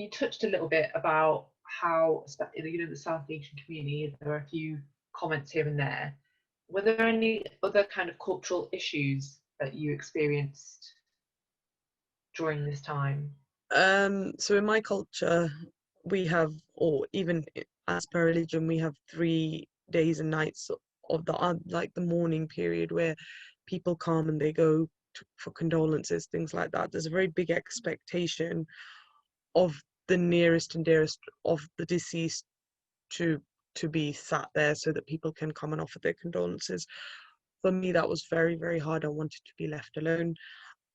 you touched a little bit about how, the South Asian community, there are a few comments here and there. Were there any other kind of cultural issues that you experienced during this time? So in my culture, we have, or even as per religion, we have 3 days and nights of the like the mourning period where people come and they go for condolences, things like that. There's a very big expectation of the nearest and dearest of the deceased to be sat there so that people can come and offer their condolences. For me, that was very, very hard. I wanted to be left alone.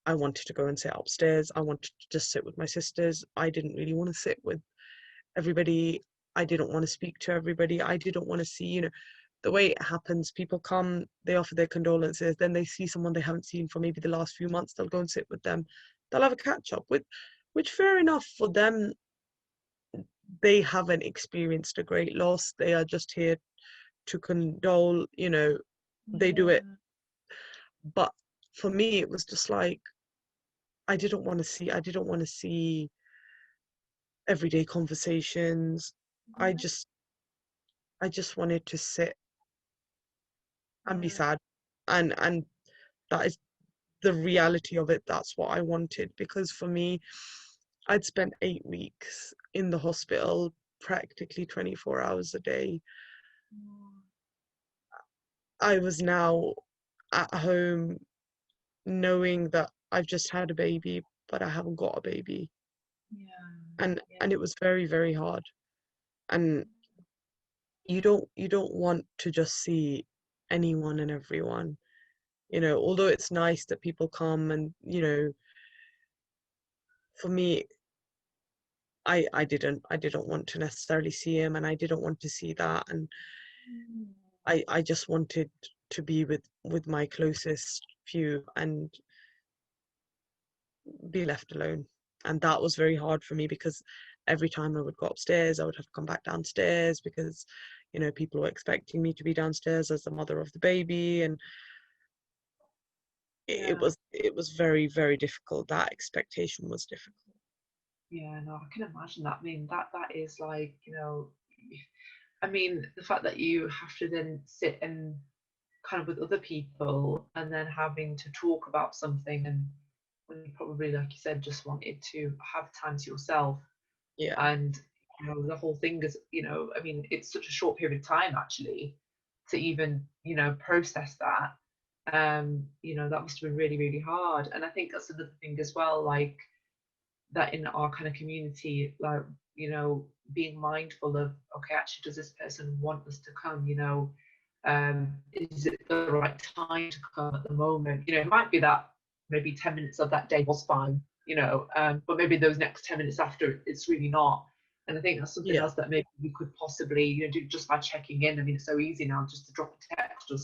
I wanted to go and sit upstairs. I wanted to just sit with my sisters. I didn't really want to sit with everybody. I didn't want to speak to everybody. I didn't want to see, the way it happens. People come, they offer their condolences, then they see someone they haven't seen for maybe the last few months. They'll go and sit with them. They'll have a catch up with, which fair enough for them. They haven't experienced a great loss. They are just here to condole, they do it. But for me, it was just like, I didn't want to see everyday conversations. I just wanted to sit and be sad. And that is the reality of it. That's what I wanted, because for me, I'd spent 8 weeks in the hospital, practically 24 hours a day. I was now at home knowing that I've just had a baby, but I haven't got a baby. And it was very, very hard. And you don't want to just see anyone and everyone, although it's nice that people come and, for me, I didn't want to necessarily see him, and I didn't want to see that, and I just wanted to be with my closest few and be left alone. And that was very hard for me, because every time I would go upstairs, I would have to come back downstairs, because people were expecting me to be downstairs as the mother of the baby, and it was very, very difficult. That expectation was difficult. Yeah, no, I can imagine that. I mean, that is like, I mean, the fact that you have to then sit and kind of with other people and then having to talk about something, and when you probably, like you said, just wanted to have time to yourself. Yeah. And the whole thing is, I mean, it's such a short period of time actually to even, process that. That must have been really, really hard. And I think that's another thing as well, like that in our kind of community, like, being mindful of, okay, actually, does this person want us to come? Is it the right time to come at the moment? It might be that maybe 10 minutes of that day was fine, but maybe those next 10 minutes after, it's really not. And I think that's something else that maybe we could possibly, do just by checking in. I mean, it's so easy now just to drop a text or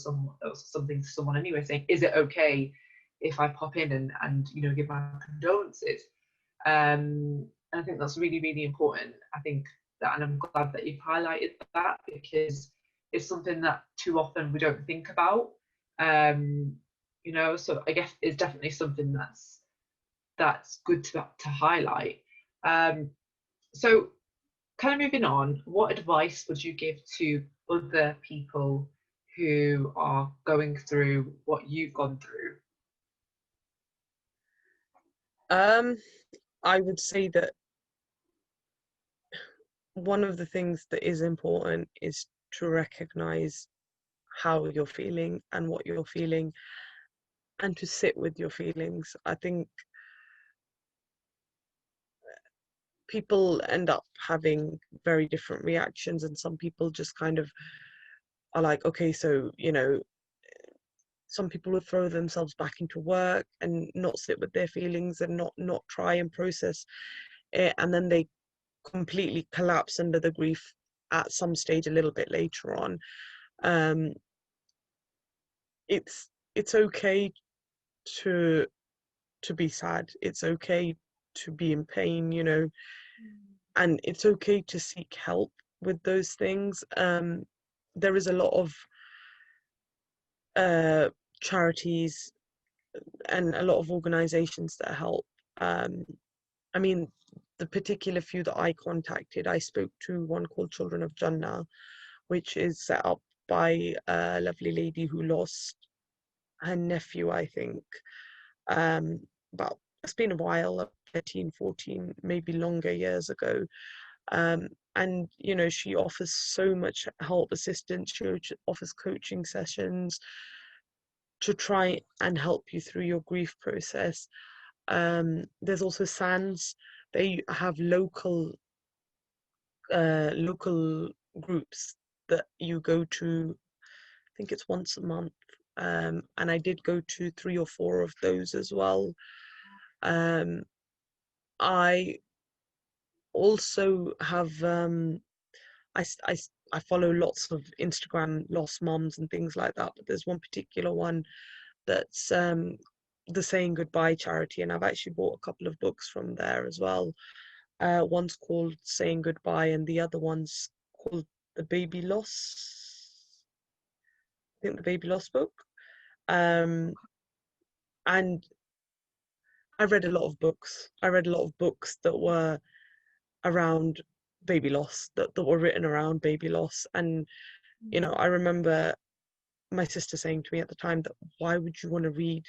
something to someone anyway, saying, is it okay if I pop in and give my condolences? And I think that's really, really important. I think that, and I'm glad that you've highlighted that, because it's something that too often we don't think about. So I guess it's definitely something that's good to highlight. So kind of moving on, what advice would you give to other people who are going through what you've gone through? I would say that one of the things that is important is to recognize how you're feeling and what you're feeling, and to sit with your feelings. I think people end up having very different reactions, and some people just kind of are like, okay, so some people will throw themselves back into work and not sit with their feelings and not try and process it, and then they completely collapse under the grief at some stage a little bit later on. It's okay to be sad. It's okay to be in pain, and it's okay to seek help with those things. There is a lot of charities and a lot of organizations that help. I mean, the particular few that I contacted, I spoke to one called Children of Jannah, which is set up by a lovely lady who lost her nephew, I think, but it's been a while, 13, 14, maybe longer years ago. And you know, she offers so much help, assistance. She offers coaching sessions to try and help you through your grief process. There's also SANS. They have local groups that you go to. I think it's once a month. And I did go to 3 or 4 of those as well. Um, I also have I follow lots of Instagram lost moms and things like that, but there's one particular one that's the Saying Goodbye charity, and I've actually bought a couple of books from there as well. One's called Saying Goodbye, and the other one's called The Baby Loss. I think the Baby Loss book. And I read a lot of books. I read a lot of books that were around baby loss, that were written around baby loss. And, you know, I remember my sister saying to me at the time that why would you want to read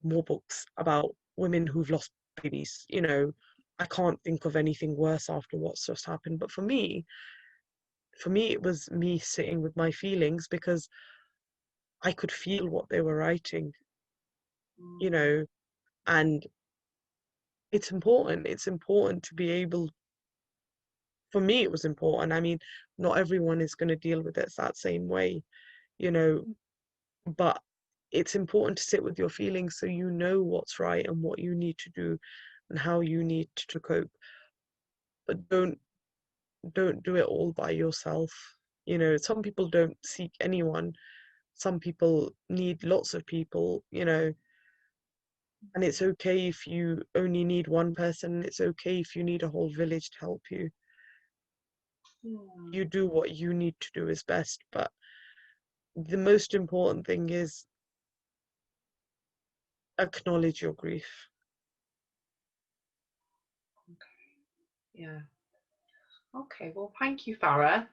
more books about women who've lost babies? You know, I can't think of anything worse after what's just happened. But for me, it was me sitting with my feelings because I could feel what they were writing, you know, and it's important. It's important to be able, for me, it was important. I mean, not everyone is going to deal with it that same way, you know, but it's important to sit with your feelings so you know what's right and what you need to do and how you need to cope. But don't do it all by yourself. You know, some people don't seek anyone. Some people need lots of people, you know, and it's okay if you only need one person. It's okay if you need a whole village to help you. You do what you need to do is best, but the most important thing is acknowledge your grief. Yeah. Okay. Well, thank you, Farah.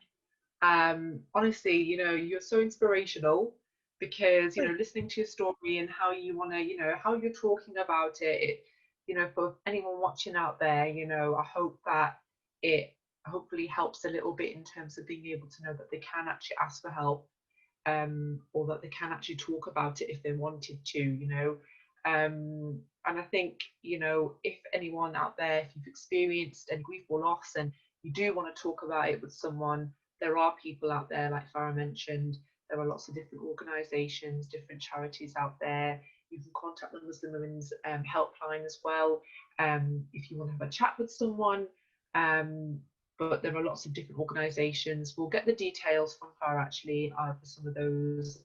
Honestly, you know, you're so inspirational because, you know, listening to your story and how you want to, you know, how you're talking about it, you know, for anyone watching out there, you know, I hope that it hopefully helps a little bit in terms of being able to know that they can actually ask for help, or that they can actually talk about it if they wanted to, you know. And I think, you know, if anyone out there, if you've experienced any grief or loss and you do want to talk about it with someone, there are people out there, like Farah mentioned, there are lots of different organisations, different charities out there. You can contact the Muslim Women's Helpline as well, if you want to have a chat with someone. But there are lots of different organisations. We'll get the details from Farah actually for some of those,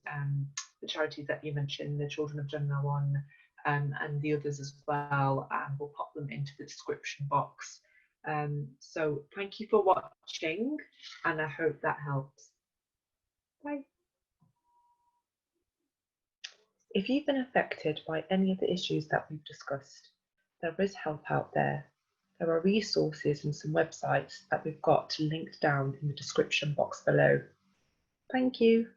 the charities that you mentioned, the Children of Jannah one, and the others as well, and we'll pop them into the description box. So thank you for watching, and I hope that helps. Bye. If you've been affected by any of the issues that we've discussed, there is help out there. There are resources and some websites that we've got linked down in the description box below. Thank you.